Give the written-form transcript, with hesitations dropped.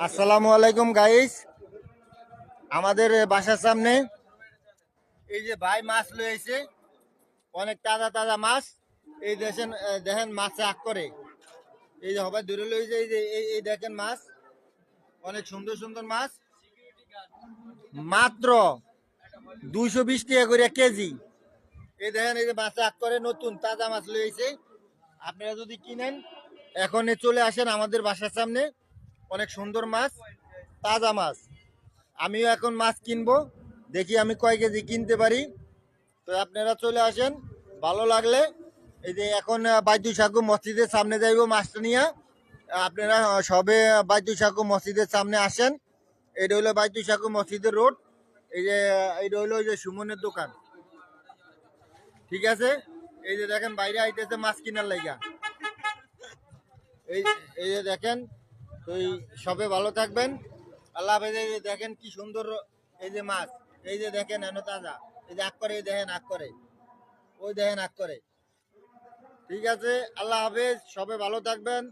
আসসালামু আলাইকুম গাইস। আমাদের বাসার সামনে এই যে ভাই মাছ লয়েছে, অনেক তাজা তাজা মাছ। এই দেখেন দেখেন মাছে আগ করে, এই যে সবাই ধরে লইছে। এই যে এই দেখেন মাছ, অনেক সুন্দর সুন্দর মাছ, মাত্র 220 টাকা করে কেজি। এই দেখেন এই যে মাছে আগ করে, নতুন তাজা মাছ লয়েছে। আপনারা যদি কিনেন এখনই চলে আসেন আমাদের বাসার সামনে। অনেক সুন্দর মাছ, তাজা মাছ। আমিও এখন মাছ কিনবো, দেখি আমি কয় কেজি কিনতে পারি। তো আপনারা চলে আসেন, ভালো লাগলে। এই যে এখন বাইদু সাকু মসজিদের সামনে যাইব মাছটা নিয়ে। আপনারা সবে বাইদু সাকু মসজিদের সামনে আসেন। এটা হলো বাইদু সাকু মসজিদের রোড। এই যে এটা হলো ওই যে সুমনের দোকান, ঠিক আছে। এই যে দেখেন বাইরে আইতেছে মাছ কিনার লাইগা। এই এই যে দেখেন। তো এই সবে ভালো থাকবেন, আল্লাহ হাফেজ। এই যে দেখেন কি সুন্দর এই যে মাছ, এই যে দেখেন এনে তাজা। এই যে আগ করে, এই দেখেন আগ করে, ওই দেখেন আগ করে। ঠিক আছে, আল্লাহ হাফেজ, সবে ভালো থাকবেন।